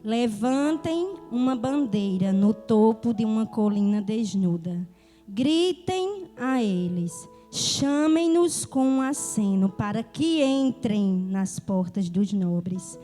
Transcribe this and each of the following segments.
Levantem uma bandeira no topo de uma colina desnuda. Gritem a eles. Chamem-nos com um aceno para que entrem nas portas dos nobres.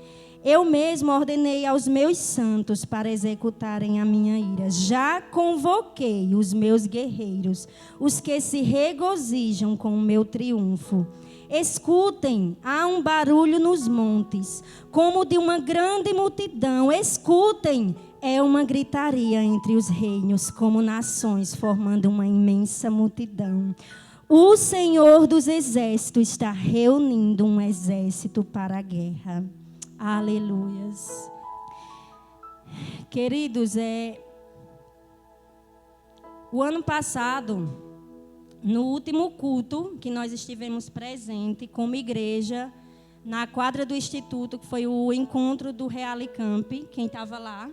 Eu mesmo ordenei aos meus santos para executarem a minha ira. Já convoquei os meus guerreiros, os que se regozijam com o meu triunfo. Escutem, há um barulho nos montes, como de uma grande multidão. Escutem, é uma gritaria entre os reinos, como nações formando uma imensa multidão. O Senhor dos exércitos está reunindo um exército para a guerra. Aleluias. Queridos, o ano passado, no último culto que nós estivemos presentes como igreja, na quadra do Instituto, que foi o encontro do Reale Camp, quem estava lá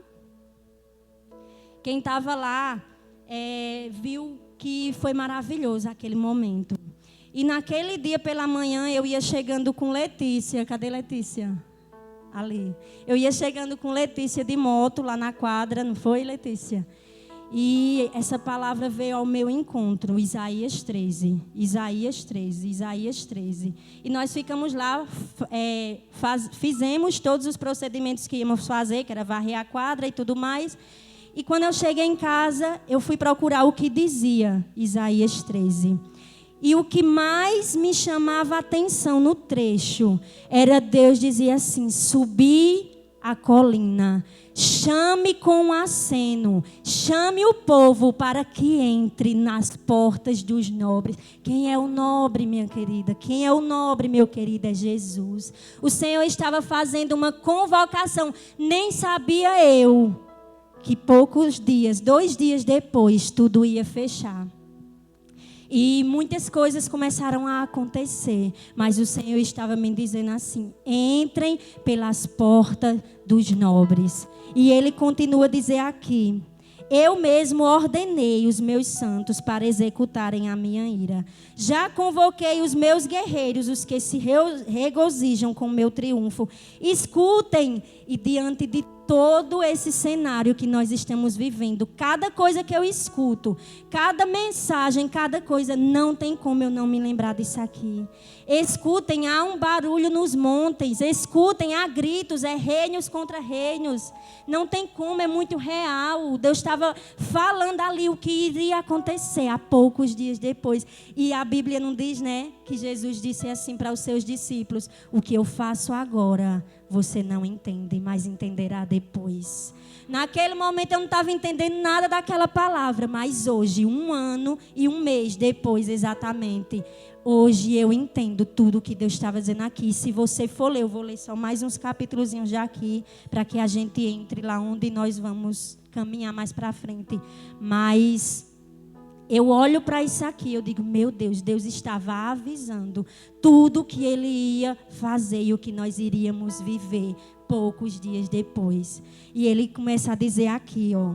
viu que foi maravilhoso aquele momento. E naquele dia pela manhã eu ia chegando com Letícia. Cadê Letícia? Ali. Eu ia chegando com Letícia de moto lá na quadra, não foi, Letícia? E essa palavra veio ao meu encontro, Isaías 13. E nós ficamos lá, fizemos todos os procedimentos que íamos fazer, que era varrer a quadra e tudo mais. E quando eu cheguei em casa, eu fui procurar o que dizia Isaías 13. E o que mais me chamava a atenção no trecho era Deus dizia assim: subi a colina, chame com um aceno, chame o povo para que entre nas portas dos nobres. Quem é o nobre, minha querida? Quem é o nobre, meu querido? É Jesus. O Senhor estava fazendo uma convocação, nem sabia eu que poucos dias, 2 dias depois, tudo ia fechar. E muitas coisas começaram a acontecer, mas o Senhor estava me dizendo assim: entrem pelas portas dos nobres. E Ele continua a dizer aqui: eu mesmo ordenei os meus santos para executarem a minha ira. Já convoquei os meus guerreiros, os que se regozijam com o meu triunfo. Escutem, e diante de todo esse cenário que nós estamos vivendo, cada coisa que eu escuto, cada mensagem, cada coisa, não tem como eu não me lembrar disso aqui. Escutem, há um barulho nos montes. Escutem, há gritos, reinos contra reinos. Não tem como, é muito real. Deus estava falando ali o que iria acontecer há poucos dias depois. E a Bíblia não diz, né, que Jesus disse assim para os seus discípulos: o que eu faço agora, você não entende, mas entenderá depois. Naquele momento eu não estava entendendo nada daquela palavra, mas hoje, 1 ano e 1 mês depois exatamente, hoje eu entendo tudo o que Deus estava dizendo aqui. Se você for ler, eu vou ler só mais uns capítulozinhos já aqui, para que a gente entre lá onde nós vamos caminhar mais para frente. Mas eu olho para isso aqui, eu digo: meu Deus, Deus estava avisando tudo o que Ele ia fazer e o que nós iríamos viver poucos dias depois. E Ele começa a dizer aqui, ó: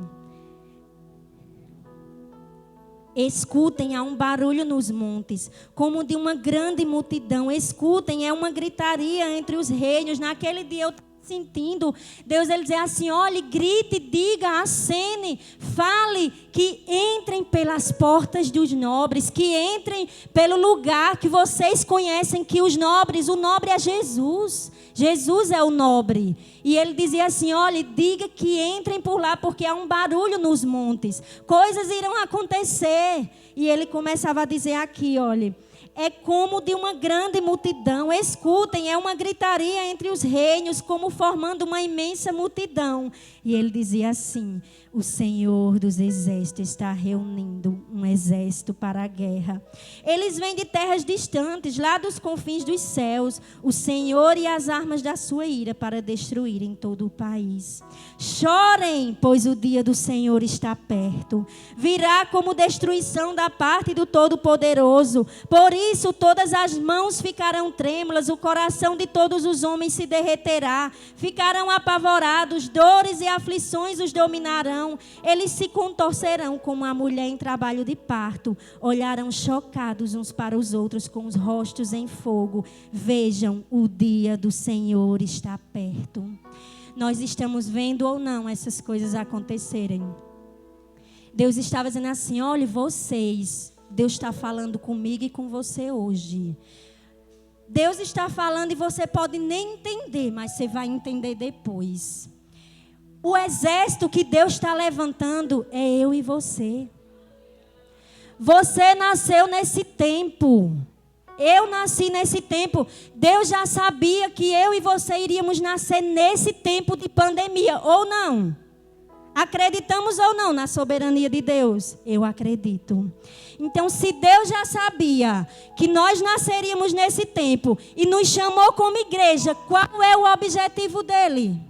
escutem, há um barulho nos montes, como de uma grande multidão. Escutem, é uma gritaria entre os reinos. Naquele dia eu sentindo Deus, Ele dizer assim: olhe, grite, diga, acene, fale, que entrem pelas portas dos nobres, que entrem pelo lugar que vocês conhecem, que os nobres, o nobre é Jesus. Jesus é o nobre. E Ele dizia assim: olhe, diga que entrem por lá, porque há um barulho nos montes, coisas irão acontecer. E Ele começava a dizer aqui, olhe, é como de uma grande multidão. Escutem, é uma gritaria entre os reinos, como formando uma imensa multidão. E Ele dizia assim: o Senhor dos exércitos está reunindo um exército para a guerra. Eles vêm de terras distantes, lá dos confins dos céus, o Senhor e as armas da sua ira, para destruírem todo o país. Chorem, pois o dia do Senhor está perto. Virá como destruição da parte do Todo-Poderoso. Por isso todas as mãos ficarão trêmulas, o coração de todos os homens se derreterá. Ficarão apavorados, dores e aflições os dominarão. Eles se contorcerão como a mulher em trabalho de parto. Olharão chocados uns para os outros, com os rostos em fogo. Vejam, o dia do Senhor está perto. nós estamos vendo ou não essas coisas acontecerem. Deus estava dizendo assim: olha, vocês, Deus está falando comigo e com você hoje. Deus está falando e você pode nem entender, mas você vai entender depois. O exército que Deus está levantando é eu e você. Você nasceu nesse tempo. Eu nasci nesse tempo. Deus já sabia que eu e você iríamos nascer nesse tempo de pandemia, ou não? Acreditamos ou não na soberania de Deus? Eu acredito. Então, se Deus já sabia que nós nasceríamos nesse tempo e nos chamou como igreja, qual é o objetivo dele?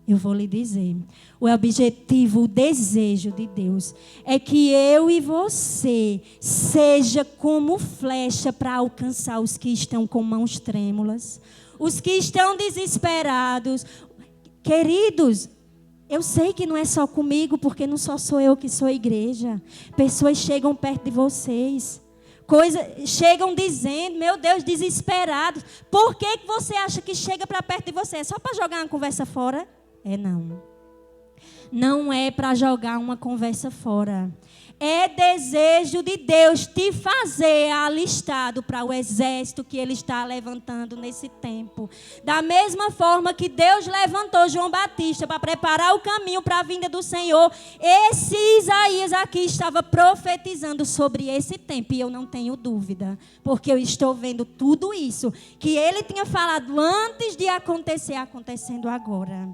Eu vou lhe dizer. O objetivo, o desejo de Deus é que eu e você seja como flecha para alcançar os que estão com mãos trêmulas, os que estão desesperados. Queridos, eu sei que não é só comigo, porque não só sou eu que sou igreja. Pessoas chegam perto de vocês. Chegam dizendo, meu Deus, desesperados. Por que você acha que chega para perto de você? É só para jogar uma conversa fora? Não. Não é para jogar uma conversa fora. É desejo de Deus te fazer alistado para o exército que Ele está levantando nesse tempo. Da mesma forma que Deus levantou João Batista para preparar o caminho para a vinda do Senhor, esse Isaías aqui estava profetizando sobre esse tempo. E eu não tenho dúvida, porque eu estou vendo tudo isso que ele tinha falado antes de acontecer, acontecendo agora.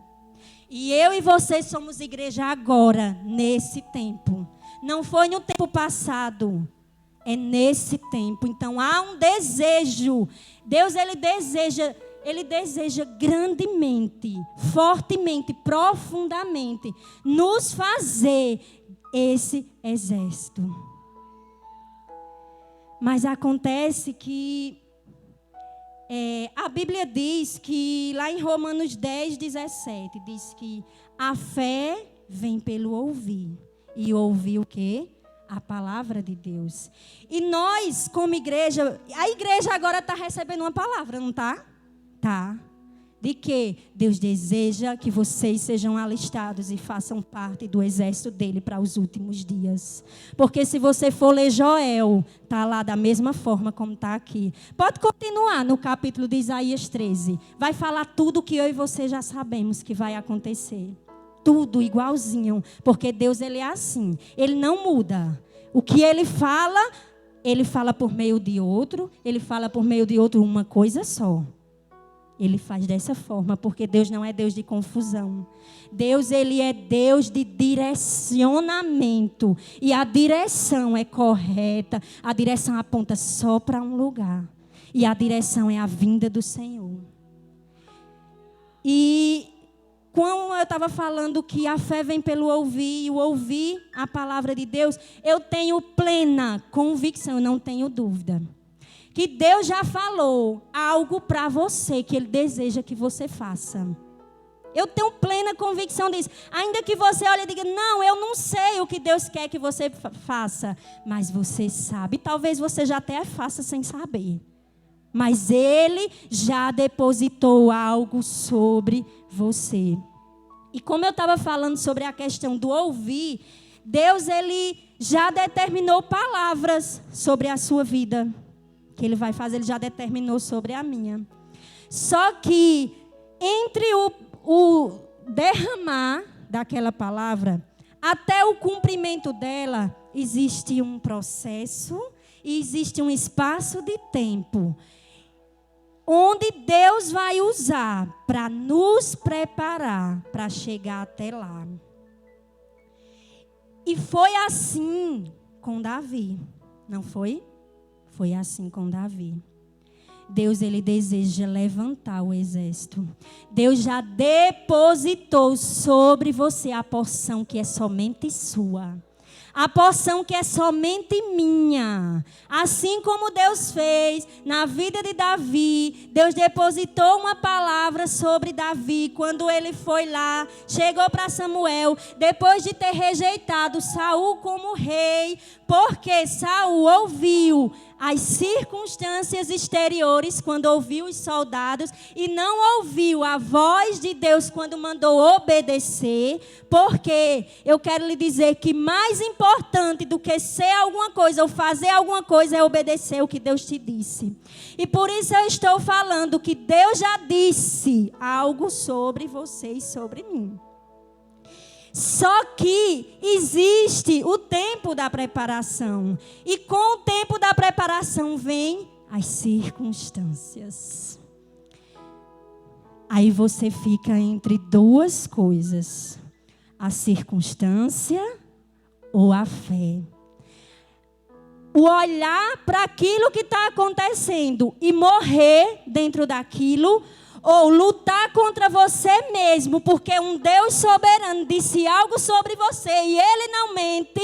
E eu e você somos igreja agora, nesse tempo. Não foi no tempo passado, é nesse tempo. Então há um desejo. Deus, Ele deseja grandemente, fortemente, profundamente nos fazer esse exército. Mas acontece que a Bíblia diz que lá em Romanos 10, 17, diz que a fé vem pelo ouvir. E ouvir o quê? A palavra de Deus. E nós, como igreja, a igreja agora está recebendo uma palavra, não está? Tá. De que Deus deseja que vocês sejam alistados e façam parte do exército dele para os últimos dias. Porque se você for ler Joel, está lá da mesma forma como está aqui. Pode continuar no capítulo de Isaías 13. Vai falar tudo que eu e você já sabemos que vai acontecer. Tudo igualzinho, porque Deus, Ele é assim, Ele não muda. O que Ele fala por meio de outro, Ele fala por meio de outro uma coisa só. Ele faz dessa forma, porque Deus não é Deus de confusão. Deus, Ele é Deus de direcionamento, e a direção é correta, a direção aponta só para um lugar, e a direção é a vinda do Senhor. E quando eu estava falando que a fé vem pelo ouvir, e o ouvir a palavra de Deus, eu tenho plena convicção, eu não tenho dúvida, que Deus já falou algo para você que Ele deseja que você faça. Eu tenho plena convicção disso. Ainda que você olhe e diga, não, eu não sei o que Deus quer que você faça. Mas você sabe, talvez você já até faça sem saber. Mas Ele já depositou algo sobre você. E como eu estava falando sobre a questão do ouvir, Deus, Ele já determinou palavras sobre a sua vida. Que Ele vai fazer, Ele já determinou sobre a minha. Só que entre o derramar daquela palavra até o cumprimento dela, existe um processo e existe um espaço de tempo onde Deus vai usar para nos preparar para chegar até lá. E foi assim com Davi, não foi? Foi assim com Davi. Deus, Ele deseja levantar o exército. Deus já depositou sobre você a porção que é somente sua. A porção que é somente minha. Assim como Deus fez na vida de Davi, Deus depositou uma palavra sobre Davi quando ele foi lá, chegou para Samuel, depois de ter rejeitado Saul como rei, porque Saul ouviu as circunstâncias exteriores quando ouviu os soldados e não ouviu a voz de Deus quando mandou obedecer, porque eu quero lhe dizer que mais importante do que ser alguma coisa ou fazer alguma coisa é obedecer o que Deus te disse. E por isso eu estou falando que Deus já disse algo sobre você e sobre mim. Só que existe o tempo da preparação. E com o tempo da preparação vem as circunstâncias. Aí você fica entre duas coisas: a circunstância ou a fé. O olhar para aquilo que está acontecendo e morrer dentro daquilo, ou lutar contra você mesmo, porque um Deus soberano disse algo sobre você e Ele não mente,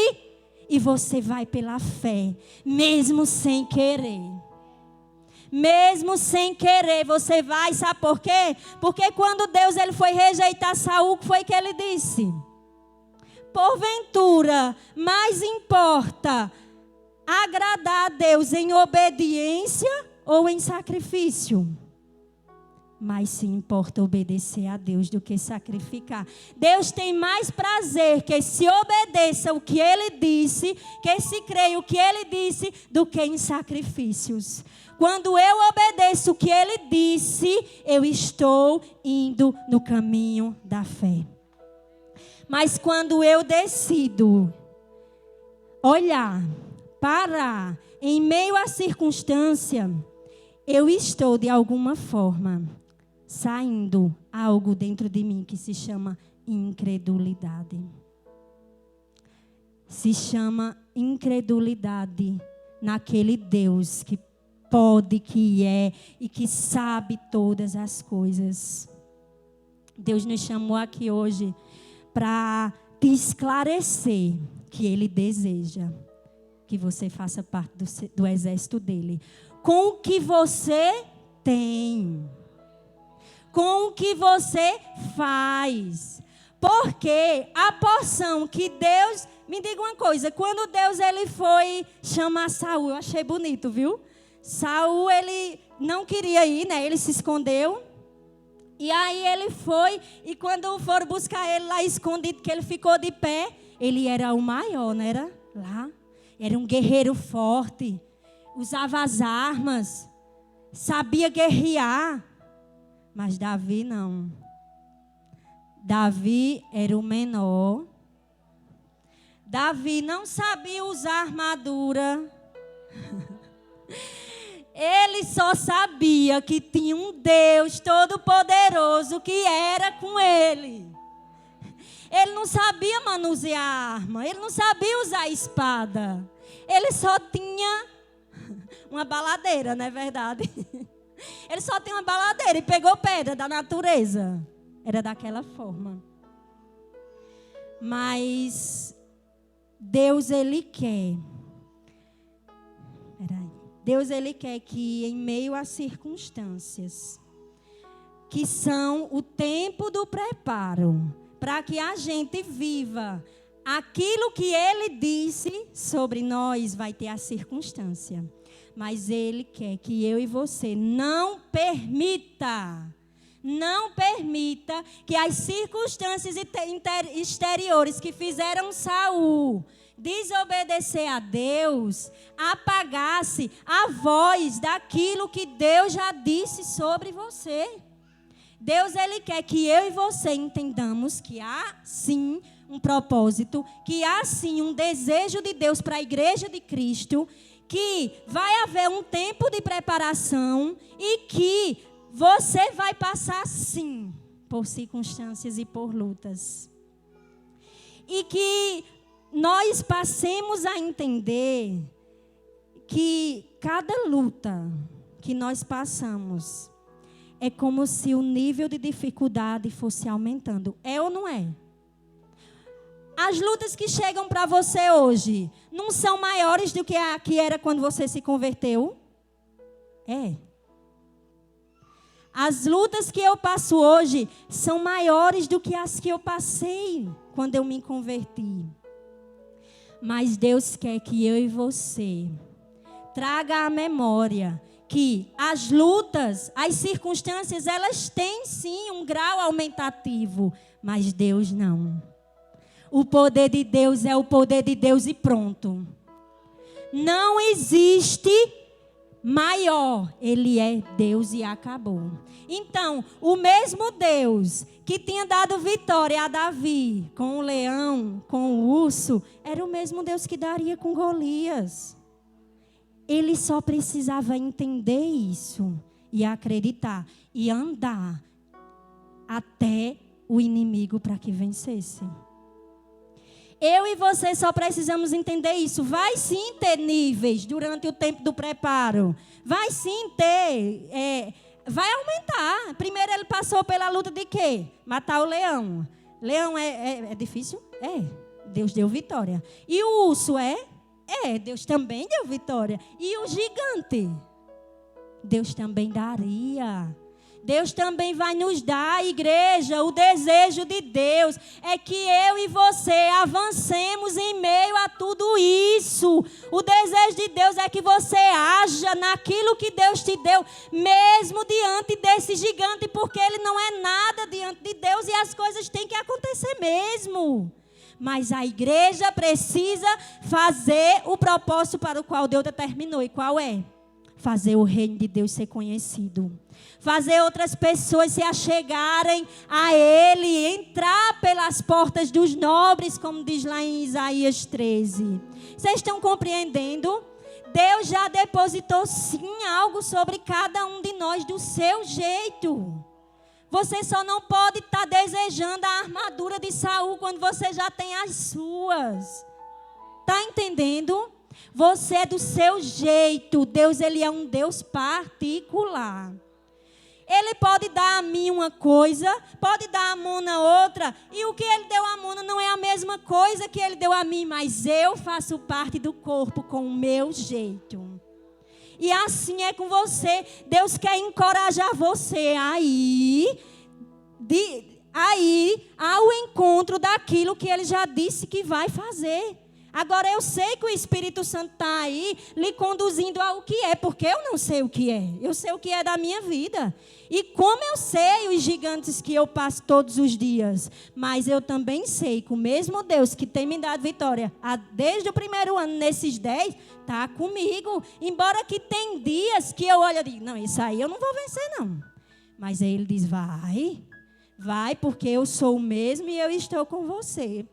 e você vai pela fé, mesmo sem querer. Mesmo sem querer, você vai, sabe por quê? Porque quando Deus ele foi rejeitar Saul, o que foi que ele disse? Porventura, mais importa agradar a Deus em obediência ou em sacrifício? Mas se importa obedecer a Deus do que sacrificar. Deus tem mais prazer que se obedeça o que Ele disse, que se creia o que Ele disse, do que em sacrifícios. Quando eu obedeço o que Ele disse, eu estou indo no caminho da fé. Mas quando eu decido olhar, parar, em meio à circunstância, eu estou de alguma forma saindo algo dentro de mim que se chama incredulidade. Se chama incredulidade naquele Deus que pode, que é e que sabe todas as coisas. Deus nos chamou aqui hoje para te esclarecer que Ele deseja que você faça parte do exército dele. Com o que você tem. Com o que você faz. Porque a porção que Deus... Me diga uma coisa. Quando Deus ele foi chamar Saul, eu achei bonito, viu? Saul, ele não queria ir, né? Ele se escondeu. E aí ele foi. E quando foram buscar ele lá escondido, que ele ficou de pé, ele era o maior, não era? Lá. Era um guerreiro forte. Usava as armas. Sabia guerrear. Mas Davi não. Davi era o menor. Davi não sabia usar armadura. Ele só sabia que tinha um Deus todo-poderoso que era com ele. Ele não sabia manusear a arma. Ele não sabia usar a espada. Ele só tinha uma baladeira, não é verdade? Ele só tinha uma baladeira e pegou pedra da natureza. Era daquela forma. Mas Deus, Ele quer. Deus, Ele quer que em meio às circunstâncias, que são o tempo do preparo, para que a gente viva aquilo que Ele disse sobre nós, vai ter a circunstância. Mas Ele quer que eu e você não permita que as circunstâncias exteriores que fizeram Saul desobedecer a Deus apagasse a voz daquilo que Deus já disse sobre você. Deus, Ele quer que eu e você entendamos que há sim um propósito, que há sim um desejo de Deus para a igreja de Cristo, que vai haver um tempo de preparação e que você vai passar sim por circunstâncias e por lutas. E que nós passemos a entender que cada luta que nós passamos é como se o nível de dificuldade fosse aumentando. É ou não é? As lutas que chegam para você hoje não são maiores do que a que era quando você se converteu? É. As lutas que eu passo hoje são maiores do que as que eu passei quando eu me converti. Mas Deus quer que eu e você traga à memória que as lutas, as circunstâncias, elas têm sim um grau aumentativo, mas Deus não. O poder de Deus é o poder de Deus e pronto. Não existe maior. Ele é Deus e acabou. Então, o mesmo Deus que tinha dado vitória a Davi com o leão, com o urso, era o mesmo Deus que daria com Golias. Ele só precisava entender isso e acreditar e andar até o inimigo para que vencesse. Eu e você só precisamos entender isso. Vai sim ter níveis durante o tempo do preparo. Vai sim ter, vai aumentar. Primeiro ele passou pela luta de quê? Matar o leão. Leão é difícil? É. Deus deu vitória. E o urso é? Deus também deu vitória. E o gigante? Deus também daria. Deus também vai nos dar, igreja, o desejo de Deus é que eu e você avancemos em meio a tudo isso. O desejo de Deus é que você haja naquilo que Deus te deu, mesmo diante desse gigante, porque ele não é nada diante de Deus e as coisas têm que acontecer mesmo. Mas a igreja precisa fazer o propósito para o qual Deus determinou. E qual é? Fazer o reino de Deus ser conhecido. Fazer outras pessoas se achegarem a Ele. Entrar pelas portas dos nobres, como diz lá em Isaías 13. Vocês estão compreendendo? Deus já depositou sim algo sobre cada um de nós do seu jeito. Você só não pode estar desejando a armadura de Saul quando você já tem as suas. Está entendendo? Você é do seu jeito. Deus, ele é um Deus particular. Ele pode dar a mim uma coisa, pode dar a Mona outra, e o que ele deu a Mona não é a mesma coisa que ele deu a mim, mas eu faço parte do corpo com o meu jeito. E assim é com você. Deus quer encorajar você a ir ao encontro daquilo que ele já disse que vai fazer. Agora eu sei que o Espírito Santo está aí lhe conduzindo ao que é, porque eu não sei o que é. Eu sei o que é da minha vida. E como eu sei os gigantes que eu passo todos os dias, mas eu também sei que o mesmo Deus que tem me dado vitória desde o primeiro ano, nesses 10, está comigo. Embora que tem dias que eu olho e digo, não, isso aí eu não vou vencer não. Mas aí ele diz, vai porque eu sou o mesmo e eu estou com você.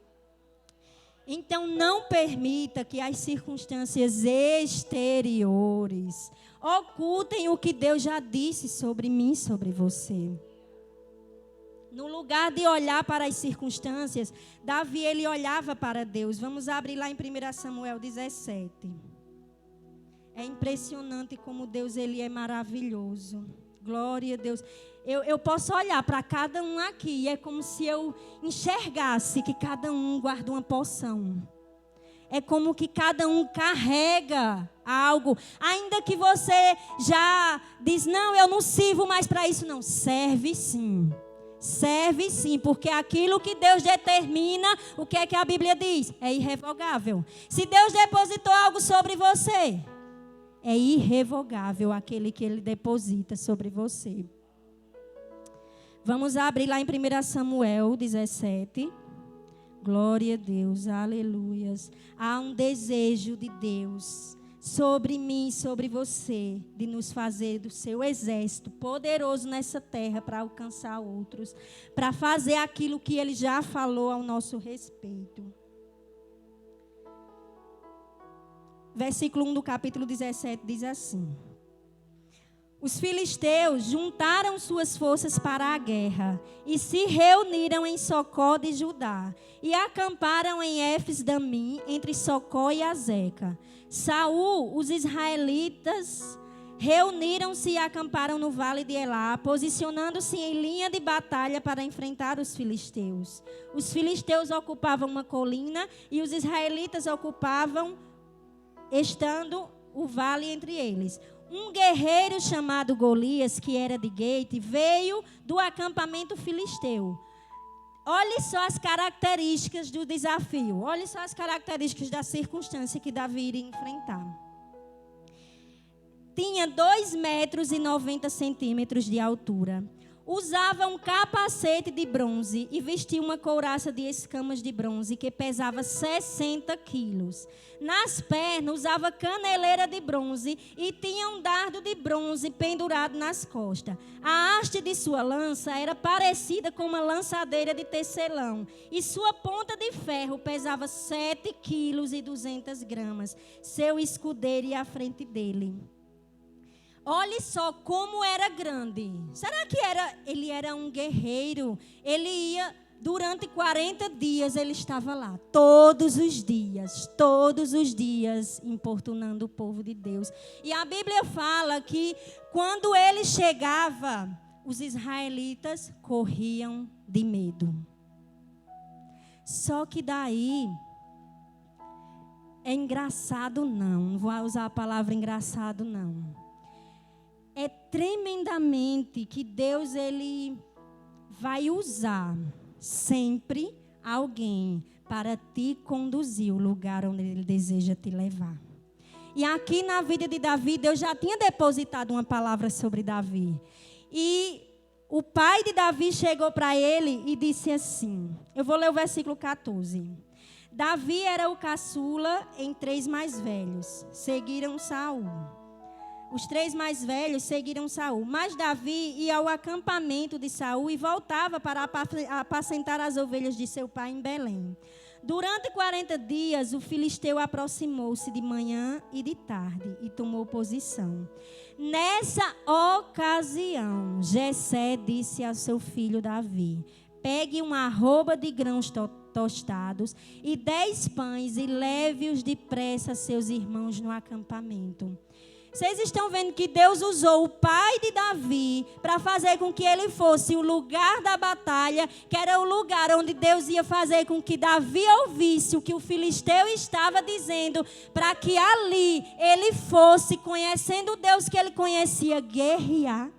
Então, não permita que as circunstâncias exteriores ocultem o que Deus já disse sobre mim, sobre você. No lugar de olhar para as circunstâncias, Davi, ele olhava para Deus. Vamos abrir lá em 1 Samuel 17. É impressionante como Deus, ele é maravilhoso. Glória a Deus. Eu posso olhar para cada um aqui e é como se eu enxergasse que cada um guarda uma porção. É como que cada um carrega algo. Ainda que você já diz, não, eu não sirvo mais para isso. Não, serve sim. Serve sim, porque aquilo que Deus determina, o que é que a Bíblia diz? É irrevogável. Se Deus depositou algo sobre você, é irrevogável aquele que Ele deposita sobre você. Vamos abrir lá em 1 Samuel 17. Glória a Deus, aleluias. Há um desejo de Deus sobre mim, sobre você, de nos fazer do seu exército poderoso nessa terra para alcançar outros, para fazer aquilo que Ele já falou ao nosso respeito. Versículo 1 do capítulo 17 diz assim: os filisteus juntaram suas forças para a guerra e se reuniram em Socó de Judá e acamparam em Éfes-Damim, entre Socó e Azeca. Saul, os israelitas reuniram-se e acamparam no vale de Elá, posicionando-se em linha de batalha para enfrentar os filisteus. Os filisteus ocupavam uma colina e os israelitas ocupavam, estando o vale entre eles. Um guerreiro chamado Golias, que era de Gate, veio do acampamento filisteu. Olhe só as características do desafio. Olhe só as características da circunstância que Davi iria enfrentar. tinha 2,90 metros de altura. Usava um capacete de bronze e vestia uma couraça de escamas de bronze que pesava 60 quilos. Nas pernas usava caneleira de bronze e tinha um dardo de bronze pendurado nas costas. A haste de sua lança era parecida com uma lançadeira de tecelão e sua ponta de ferro pesava 7 quilos e 200 gramas. Seu escudeiro ia à frente dele. Olhe só como era grande. Será que ele era um guerreiro? Ele ia, durante 40 dias, ele estava lá. Todos os dias, importunando o povo de Deus. E a Bíblia fala que quando ele chegava, os israelitas corriam de medo. Só que daí, é engraçado não vou usar a palavra engraçado não. É tremendamente que Deus ele vai usar sempre alguém para te conduzir ao lugar onde Ele deseja te levar. E aqui na vida de Davi, Deus já tinha depositado uma palavra sobre Davi. E o pai de Davi chegou para ele e disse assim, eu vou ler o versículo 14. Davi era o caçula em 3 mais velhos, seguiram Saul. Os 3 mais velhos seguiram Saul. Mas Davi ia ao acampamento de Saul e voltava para apacentar as ovelhas de seu pai em Belém. Durante 40 dias, o filisteu aproximou-se de manhã e de tarde e tomou posição. Nessa ocasião, Jessé disse ao seu filho Davi: pegue uma arroba de grãos tostados e 10 pães e leve-os depressa a seus irmãos no acampamento. Vocês estão vendo que Deus usou o pai de Davi para fazer com que ele fosse o lugar da batalha, que era o lugar onde Deus ia fazer com que Davi ouvisse o que o filisteu estava dizendo, para que ali ele fosse, conhecendo o Deus que ele conhecia, guerrear.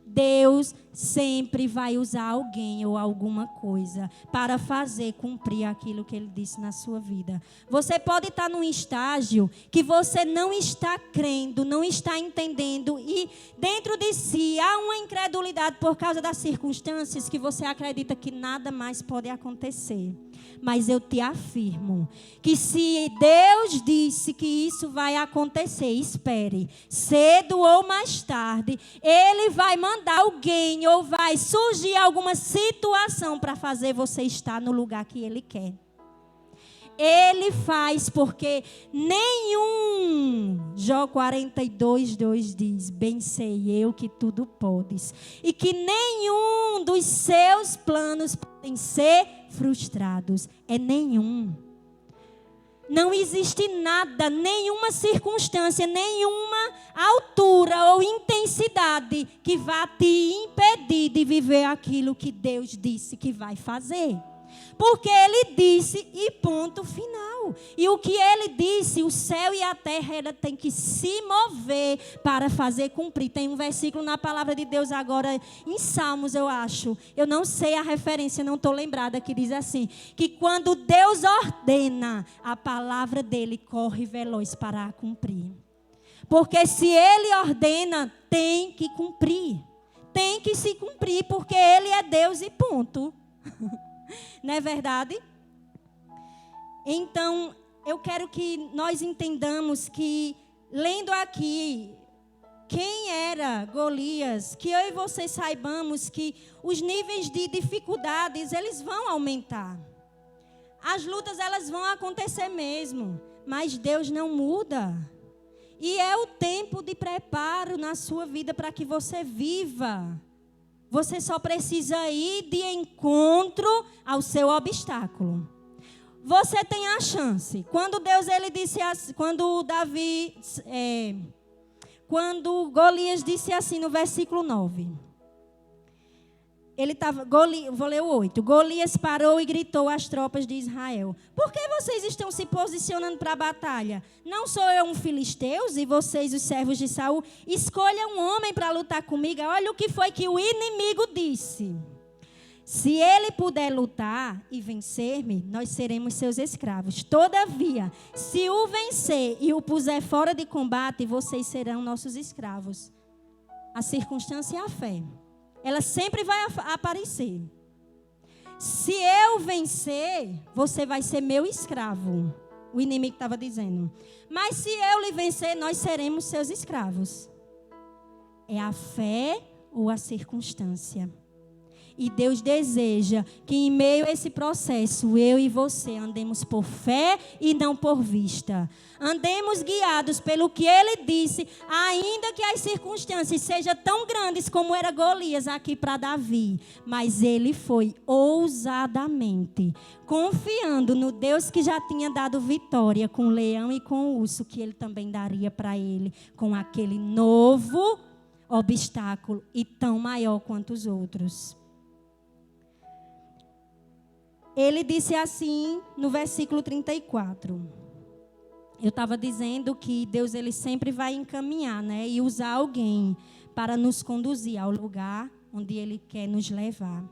Deus sempre vai usar alguém ou alguma coisa para fazer cumprir aquilo que Ele disse na sua vida. Você pode estar num estágio que você não está crendo, não está entendendo e dentro de si há uma incredulidade por causa das circunstâncias que você acredita que nada mais pode acontecer. Mas eu te afirmo que se Deus disse que isso vai acontecer, espere, cedo ou mais tarde, Ele vai mandar alguém ou vai surgir alguma situação para fazer você estar no lugar que Ele quer. Ele faz porque nenhum, Jó 42:2 diz, bem sei eu que tudo podes, e que nenhum dos seus planos podem ser frustrados, é nenhum. Não existe nada, nenhuma circunstância, nenhuma altura ou intensidade que vá te impedir de viver aquilo que Deus disse que vai fazer. Porque Ele disse e ponto final. E o que Ele disse, o céu e a terra, ela tem que se mover para fazer cumprir. Tem um versículo na palavra de Deus agora, em Salmos, eu acho. Eu não sei a referência, não estou lembrada, que diz assim, que quando Deus ordena, a palavra dele corre veloz para cumprir. Porque se Ele ordena, tem que cumprir. Tem que se cumprir, porque Ele é Deus e ponto. Não é verdade? Então, eu quero que nós entendamos que, lendo aqui, quem era Golias, que eu e vocês saibamos que os níveis de dificuldades, eles vão aumentar. As lutas, elas vão acontecer mesmo, mas Deus não muda. E é o tempo de preparo na sua vida para que você viva. Você só precisa ir de encontro ao seu obstáculo. Você tem a chance. Quando Deus ele disse assim, quando Golias disse assim no versículo 9. Vou ler o 8. Golias parou e gritou às tropas de Israel: por que vocês estão se posicionando para a batalha? Não sou eu um filisteu e vocês os servos de Saul? Escolha um homem para lutar comigo. Olha o que foi que o inimigo disse. Se ele puder lutar e vencer-me, nós seremos seus escravos. Todavia, se o vencer e o puser fora de combate, vocês serão nossos escravos. A circunstância é a fé. Ela sempre vai aparecer. Se eu vencer, você vai ser meu escravo. O inimigo estava dizendo. Mas se eu lhe vencer, nós seremos seus escravos. É a fé ou a circunstância? E Deus deseja que em meio a esse processo, eu e você andemos por fé e não por vista. Andemos guiados pelo que Ele disse, ainda que as circunstâncias sejam tão grandes como era Golias aqui para Davi. Mas ele foi ousadamente, confiando no Deus que já tinha dado vitória com o leão e com o urso, que Ele também daria para ele, com aquele novo obstáculo e tão maior quanto os outros. Ele disse assim no versículo 34. Eu estava dizendo que Deus ele sempre vai encaminhar, né? E usar alguém para nos conduzir ao lugar onde Ele quer nos levar.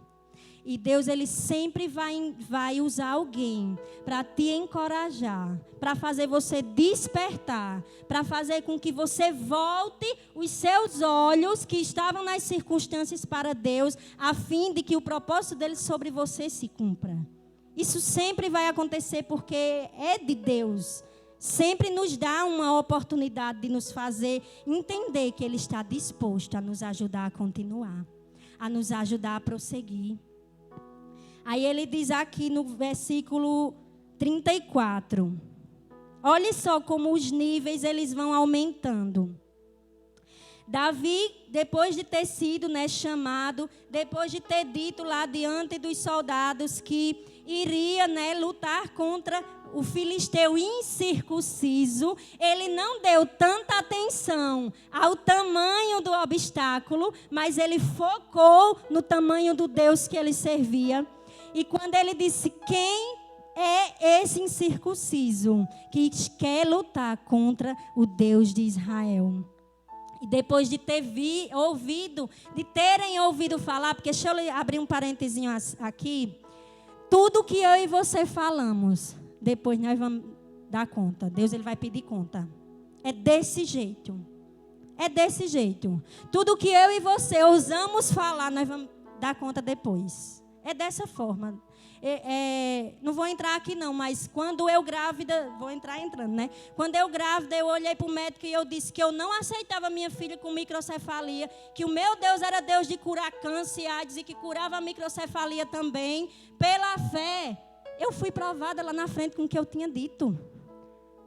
E Deus ele sempre vai usar alguém para te encorajar, para fazer você despertar, para fazer com que você volte os seus olhos que estavam nas circunstâncias para Deus, a fim de que o propósito dele sobre você se cumpra. Isso sempre vai acontecer porque é de Deus. Sempre nos dá uma oportunidade de nos fazer entender que Ele está disposto a nos ajudar a continuar, a nos ajudar a prosseguir. Aí ele diz aqui no versículo 34. Olha só como os níveis eles vão aumentando. Davi, depois de ter sido chamado, depois de ter dito lá diante dos soldados que iria lutar contra o filisteu incircunciso, ele não deu tanta atenção ao tamanho do obstáculo, mas ele focou no tamanho do Deus que ele servia. E quando ele disse, quem é esse incircunciso que quer lutar contra o Deus de Israel? E depois de terem ouvido falar, porque deixa eu abrir um parentezinho aqui, tudo que eu e você falamos, depois nós vamos dar conta. Deus ele vai pedir conta. É desse jeito. É desse jeito. Tudo que eu e você ousamos falar, nós vamos dar conta depois. É dessa forma. Não vou entrar aqui não, mas quando eu grávida, vou entrar entrando, né? Quando eu grávida, eu olhei para o médico e eu disse que eu não aceitava minha filha com microcefalia, que o meu Deus era Deus de curar câncer, AIDS, e que curava a microcefalia também. Pela fé, eu fui provada lá na frente com o que eu tinha dito.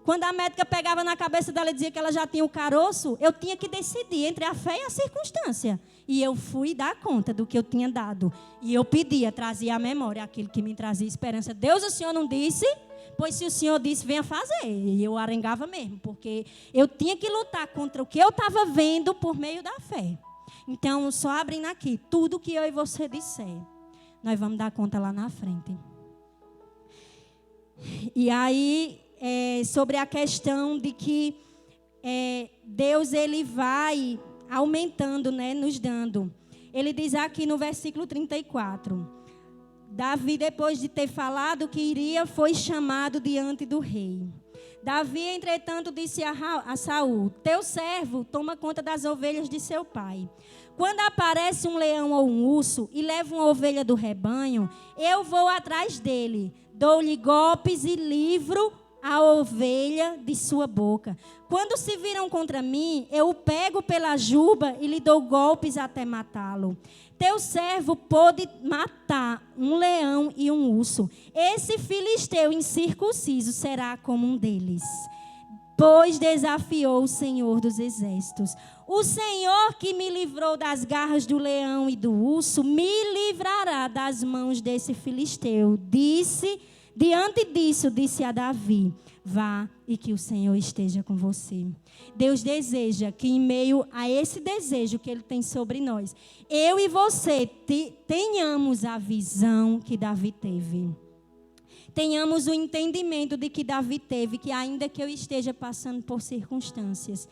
Quando a médica pegava na cabeça dela e dizia que ela já tinha o caroço, eu tinha que decidir entre a fé e a circunstância. E eu fui dar conta do que eu tinha dado. E eu pedia, trazia à memória aquilo que me trazia esperança. Deus, o Senhor não disse? Pois se o Senhor disse, venha fazer. E eu arengava mesmo, porque eu tinha que lutar contra o que eu estava vendo por meio da fé. Então, só abrindo aqui, tudo que eu e você disser, nós vamos dar conta lá na frente. E aí, sobre a questão de que Deus ele vai aumentando, nos dando. Ele diz aqui no versículo 34. Davi, depois de ter falado que iria, foi chamado diante do rei. Davi, entretanto, disse a Saul, teu servo toma conta das ovelhas de seu pai. Quando aparece um leão ou um urso e leva uma ovelha do rebanho, eu vou atrás dele, dou-lhe golpes e livro a ovelha de sua boca. Quando se viram contra mim, eu o pego pela juba e lhe dou golpes até matá-lo. Teu servo pôde matar um leão e um urso. Esse filisteu incircunciso será como um deles, pois desafiou o Senhor dos exércitos. O Senhor que me livrou das garras do leão e do urso, me livrará das mãos desse filisteu. Diante disso, disse a Davi, vá e que o Senhor esteja com você. Deus deseja que em meio a esse desejo que Ele tem sobre nós, eu e você tenhamos a visão que Davi teve. Tenhamos o entendimento de que Davi teve, que ainda que eu esteja passando por circunstâncias,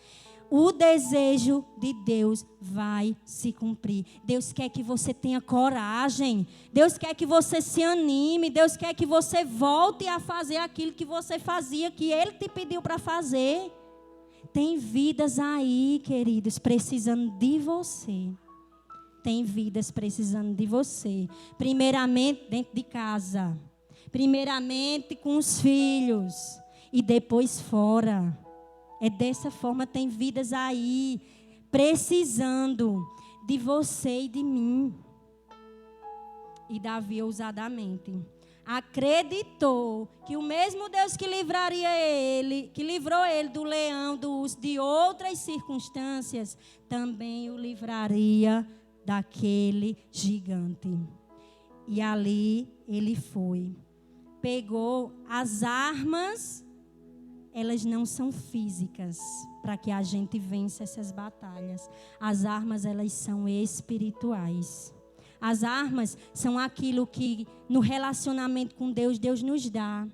o desejo de Deus vai se cumprir. Deus quer que você tenha coragem. Deus quer que você se anime. Deus quer que você volte a fazer aquilo que você fazia, que Ele te pediu para fazer. Tem vidas aí, queridos, precisando de você. Tem vidas precisando de você. Primeiramente dentro de casa. Primeiramente com os filhos. E depois fora. É dessa forma, tem vidas aí precisando de você e de mim. E Davi, ousadamente, acreditou que o mesmo Deus que livraria ele, que livrou ele do leão, do urso, de outras circunstâncias, também o livraria daquele gigante. E ali ele foi. Pegou as armas. Elas não são físicas para que a gente vença essas batalhas. As armas, elas são espirituais. As armas são aquilo que no relacionamento com Deus, Deus nos dá.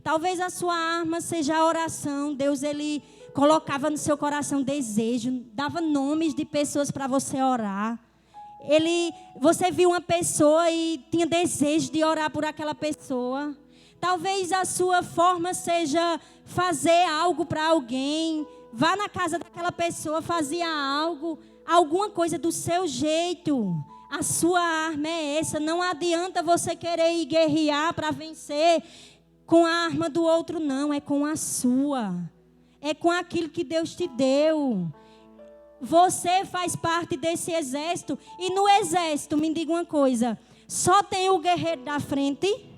Talvez a sua arma seja a oração. Deus, Ele colocava no seu coração desejo, dava nomes de pessoas para você orar. Você viu uma pessoa e tinha desejo de orar por aquela pessoa. Talvez a sua forma seja fazer algo para alguém. Vá na casa daquela pessoa, fazia algo, alguma coisa do seu jeito. A sua arma é essa. Não adianta você querer ir guerrear para vencer com a arma do outro, não. É com a sua. É com aquilo que Deus te deu. Você faz parte desse exército. E no exército, me diga uma coisa. Só tem o guerreiro da frente?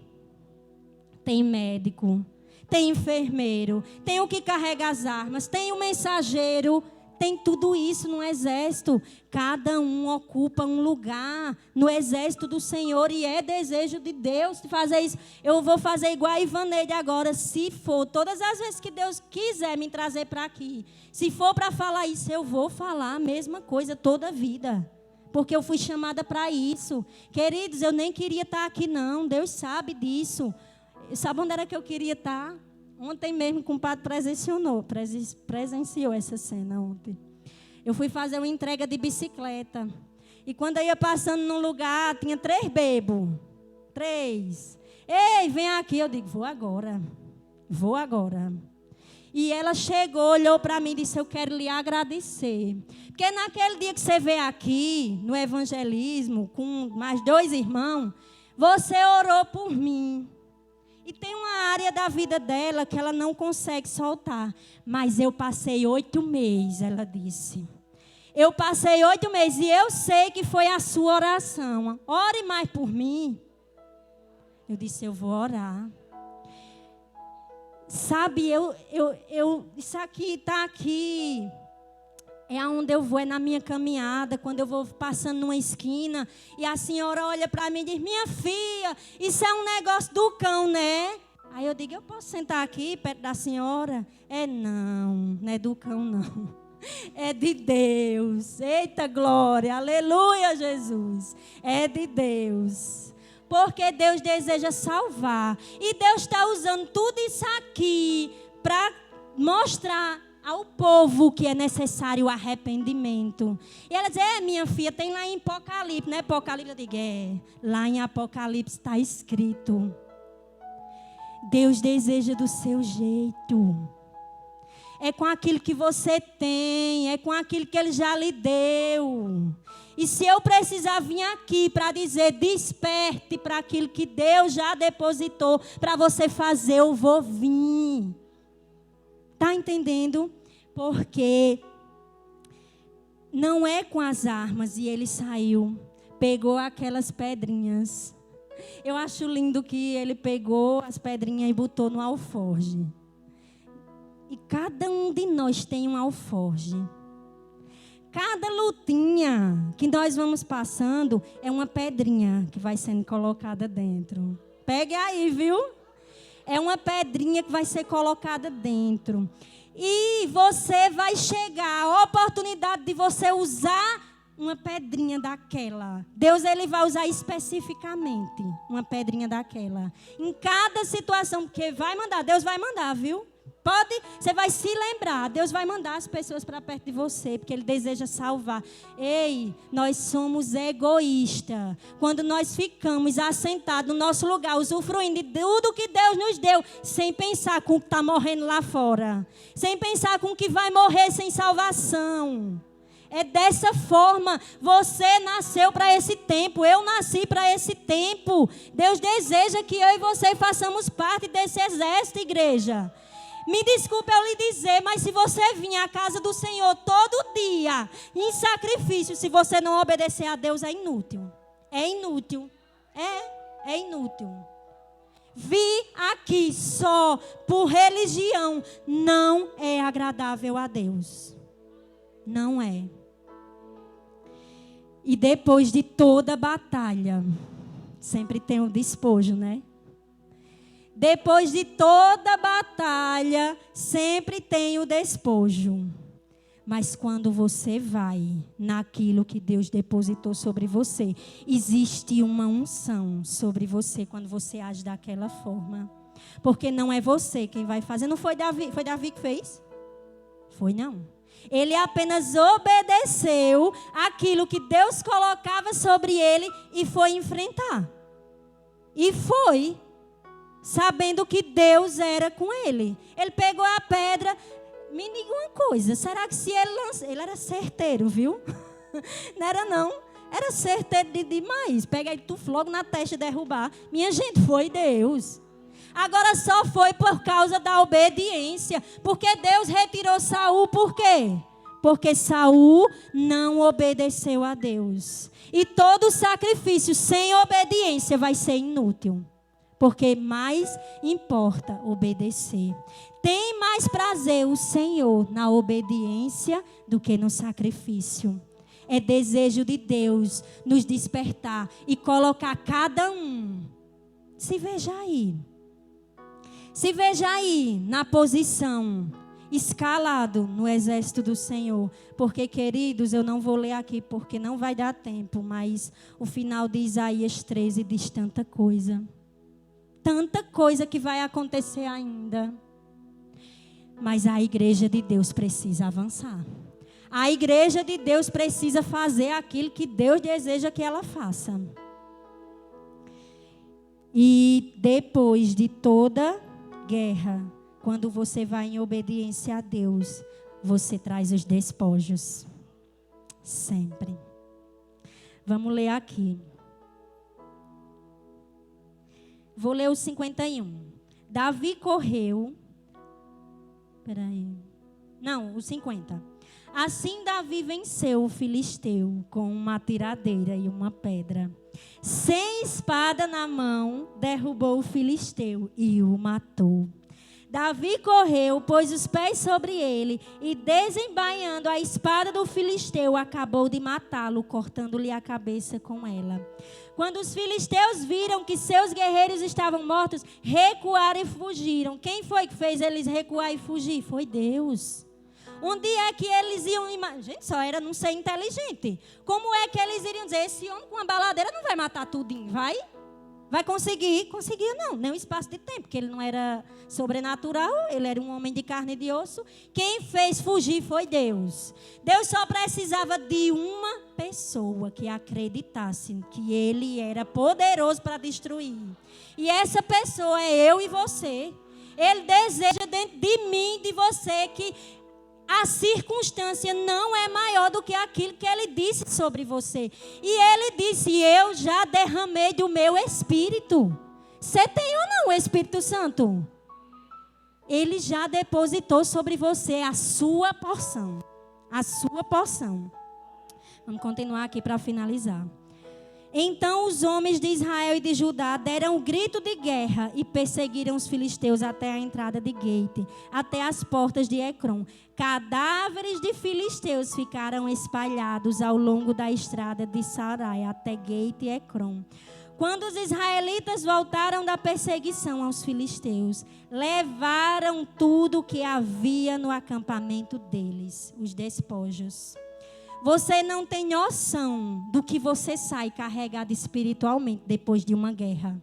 Tem médico, tem enfermeiro, tem o que carrega as armas, tem o mensageiro, tem tudo isso no exército. Cada um ocupa um lugar no exército do Senhor e é desejo de Deus de fazer isso. Eu vou fazer igual a Ivaneide agora, se for, todas as vezes que Deus quiser me trazer para aqui, se for para falar isso, eu vou falar a mesma coisa toda a vida. Porque eu fui chamada para isso. Queridos, eu nem queria estar aqui não, Deus sabe disso. Sabe onde era que eu queria estar? Ontem mesmo o compadre presenciou essa cena ontem. Eu fui fazer uma entrega de bicicleta. E quando eu ia passando num lugar, tinha 3 bebos. 3. Ei, vem aqui. Eu digo, vou agora. Vou agora. E ela chegou, olhou para mim e disse, eu quero lhe agradecer. Porque naquele dia que você veio aqui, no evangelismo, com mais 2 irmãos, você orou por mim. E tem uma área da vida dela que ela não consegue soltar. Mas eu passei 8 meses, ela disse. Eu passei 8 meses e eu sei que foi a sua oração. Ore mais por mim. Eu disse, eu vou orar. Sabe, isso aqui está aqui. É aonde eu vou, é na minha caminhada, quando eu vou passando numa esquina, e a senhora olha para mim e diz, minha filha, isso é um negócio do cão, né? Aí eu digo, eu posso sentar aqui perto da senhora? Não é do cão, não. É de Deus. Eita glória, aleluia, Jesus. É de Deus. Porque Deus deseja salvar. E Deus está usando tudo isso aqui para mostrar ao povo que é necessário o arrependimento. E ela diz, minha filha, tem lá em Apocalipse, né? Apocalipse, eu digo, lá em Apocalipse está escrito. Deus deseja do seu jeito. É com aquilo que você tem, é com aquilo que Ele já lhe deu. E se eu precisar vir aqui para dizer, desperte para aquilo que Deus já depositou para você fazer, eu vou vir. Está entendendo? Porque não é com as armas. E ele saiu, pegou aquelas pedrinhas. Eu acho lindo que ele pegou as pedrinhas e botou no alforje. E cada um de nós tem um alforje. Cada lutinha que nós vamos passando é uma pedrinha que vai sendo colocada dentro. Pegue aí, viu? É uma pedrinha que vai ser colocada dentro. E você vai chegar a oportunidade de você usar uma pedrinha daquela. Deus, Ele vai usar especificamente uma pedrinha daquela. Em cada situação, porque vai mandar, Deus vai mandar, viu? Você vai se lembrar. Deus vai mandar as pessoas para perto de você, porque Ele deseja salvar. Ei, nós somos egoístas. Quando nós ficamos assentados no nosso lugar, usufruindo de tudo que Deus nos deu, sem pensar com o que está morrendo lá fora. Sem pensar com o que vai morrer sem salvação. É dessa forma. Você nasceu para esse tempo. Eu nasci para esse tempo. Deus deseja que eu e você façamos parte desse exército, igreja. Me desculpe eu lhe dizer, mas se você vir à casa do Senhor todo dia, em sacrifício, se você não obedecer a Deus, é inútil. É inútil. É inútil. Vir aqui só por religião não é agradável a Deus. Não é. E depois de toda batalha, sempre tem o despojo, né? Depois de toda batalha, sempre tem o despojo. Mas quando você vai naquilo que Deus depositou sobre você, existe uma unção sobre você quando você age daquela forma. Porque não é você quem vai fazer. Não foi Davi? Foi Davi que fez? Foi não. Ele apenas obedeceu aquilo que Deus colocava sobre ele e foi enfrentar. E foi, sabendo que Deus era com ele. Ele pegou a pedra. Me diga uma coisa, será que se ele lançou... Ele era certeiro, viu? Não era não. Era certeiro demais. Pega ele, tufo logo na testa e derrubar. Minha gente, foi Deus. Agora só foi por causa da obediência. Porque Deus retirou Saul, por quê? Porque Saul não obedeceu a Deus. E todo sacrifício sem obediência vai ser inútil. Porque mais importa obedecer. Tem mais prazer o Senhor na obediência do que no sacrifício. É desejo de Deus nos despertar e colocar cada um. Se veja aí. Se veja aí na posição, escalado no exército do Senhor. Porque, queridos, eu não vou ler aqui porque não vai dar tempo. Mas o final de Isaías 13 diz tanta coisa. Tanta coisa que vai acontecer ainda. Mas a igreja de Deus precisa avançar. A igreja de Deus precisa fazer aquilo que Deus deseja que ela faça. E depois de toda guerra, quando você vai em obediência a Deus, você traz os despojos. Sempre. Vamos ler aqui. Vou ler o 51. Davi correu. Não, o 50. Assim Davi venceu o filisteu com uma tiradeira e uma pedra. Sem espada na mão, derrubou o filisteu e o matou. Davi correu, pôs os pés sobre ele e, desembainhando a espada do filisteu, acabou de matá-lo, cortando-lhe a cabeça com ela. Quando os filisteus viram que seus guerreiros estavam mortos, recuaram e fugiram. Quem foi que fez eles recuar e fugir? Foi Deus. Onde é que eles iam... Gente, só era não ser inteligente. Como é que eles iriam dizer, esse homem com uma baladeira não vai matar tudinho, vai? Vai conseguir? Conseguia não, nem um espaço de tempo, porque ele não era sobrenatural, ele era um homem de carne e de osso. Quem fez fugir foi Deus. Deus só precisava de uma pessoa que acreditasse que ele era poderoso para destruir. E essa pessoa é eu e você. Ele deseja dentro de mim, de você, que a circunstância não é maior do que aquilo que ele disse sobre você. E ele disse, eu já derramei do meu Espírito. Você tem ou não o Espírito Santo? Ele já depositou sobre você a sua porção. A sua porção. Vamos continuar aqui para finalizar. Então os homens de Israel e de Judá deram um grito de guerra e perseguiram os filisteus até a entrada de Gate, até as portas de Ecrom. Cadáveres de filisteus ficaram espalhados ao longo da estrada de Sarai até Gate e Ecrom. Quando os israelitas voltaram da perseguição aos filisteus, levaram tudo o que havia no acampamento deles, os despojos. Você não tem noção do que você sai carregado espiritualmente depois de uma guerra.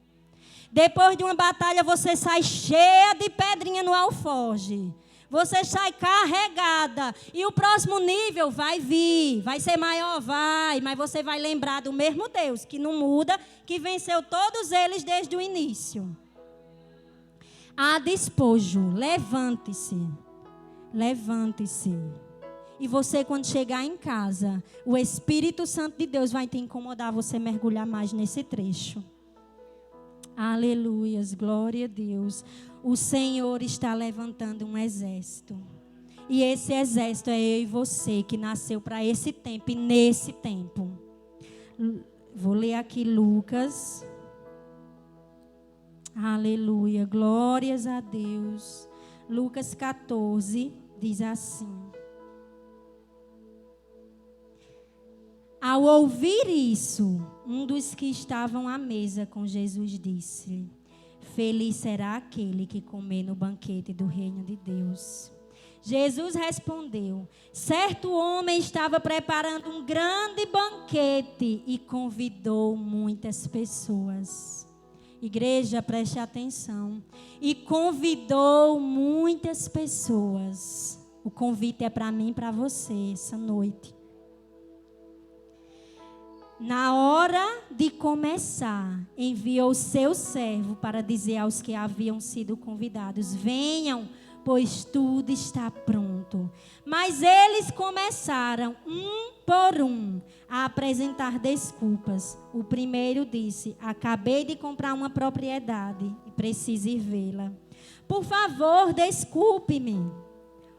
Depois de uma batalha, você sai cheia de pedrinha no alforje. Você sai carregada. E o próximo nível vai vir. Vai ser maior, vai. Mas você vai lembrar do mesmo Deus, que não muda, que venceu todos eles desde o início. Há despojo. Levante-se. Levante-se. E você, quando chegar em casa, o Espírito Santo de Deus vai te incomodar você mergulhar mais nesse trecho. Aleluias, glória a Deus. O Senhor está levantando um exército. E esse exército é eu e você que nasceu para esse tempo e nesse tempo. Vou ler aqui Lucas. Aleluia, glórias a Deus. Lucas 14 diz assim. Ao ouvir isso, um dos que estavam à mesa com Jesus disse: feliz será aquele que comer no banquete do reino de Deus. Jesus respondeu: certo homem estava preparando um grande banquete e convidou muitas pessoas. Igreja, preste atenção. E convidou muitas pessoas. O convite é para mim e para você essa noite. Na hora de começar, enviou seu servo para dizer aos que haviam sido convidados: venham, pois tudo está pronto. Mas eles começaram, um por um, a apresentar desculpas. O primeiro disse: acabei de comprar uma propriedade e preciso ir vê-la. Por favor, desculpe-me.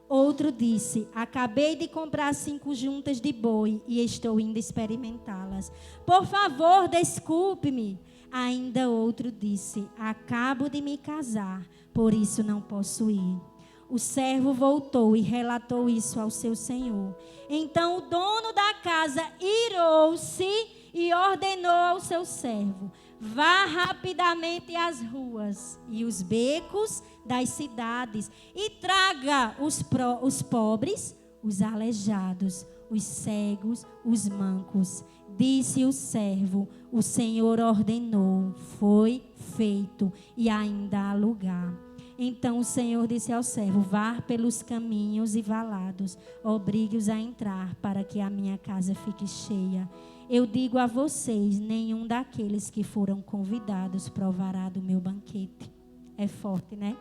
Outro disse: acabei de comprar 5 juntas de boi e estou indo experimentá-las. Por favor, desculpe-me. Ainda outro disse: acabo de me casar, por isso não posso ir. O servo voltou e relatou isso ao seu senhor. Então o dono da casa irou-se e ordenou ao seu servo: vá rapidamente às ruas e os becos das cidades e traga os pobres, os aleijados, os cegos, os mancos. Disse o servo: o Senhor ordenou, foi feito e ainda há lugar. Então o Senhor disse ao servo: vá pelos caminhos e valados, obrigue-os a entrar para que a minha casa fique cheia. Eu digo a vocês, nenhum daqueles que foram convidados provará do meu banquete. É forte, né?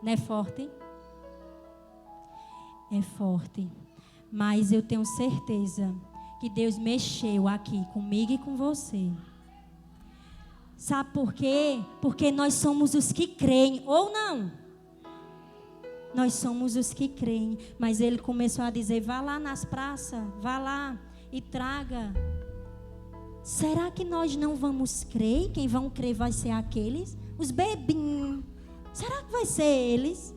Não é forte? É forte. Mas eu tenho certeza que Deus mexeu aqui comigo e com você. Sabe por quê? Porque nós somos os que creem, ou não? Nós somos os que creem. Mas ele começou a dizer: vá lá nas praças, vá lá e traga. Será que nós não vamos crer? Quem vão crer vai ser aqueles? Os bebinhos. Será que vai ser eles?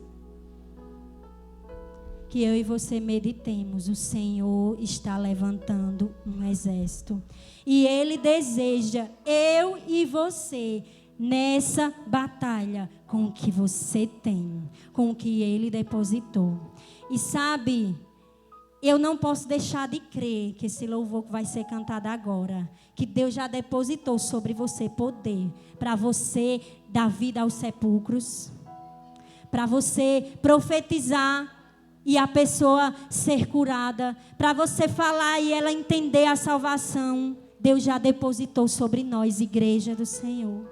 Que eu e você meditemos. O Senhor está levantando um exército. E Ele deseja eu e você nessa batalha com o que você tem, com o que Ele depositou. E sabe, eu não posso deixar de crer que esse louvor que vai ser cantado agora, que Deus já depositou sobre você poder para você dar vida aos sepulcros, para você profetizar e a pessoa ser curada, para você falar e ela entender a salvação. Deus já depositou sobre nós, igreja do Senhor.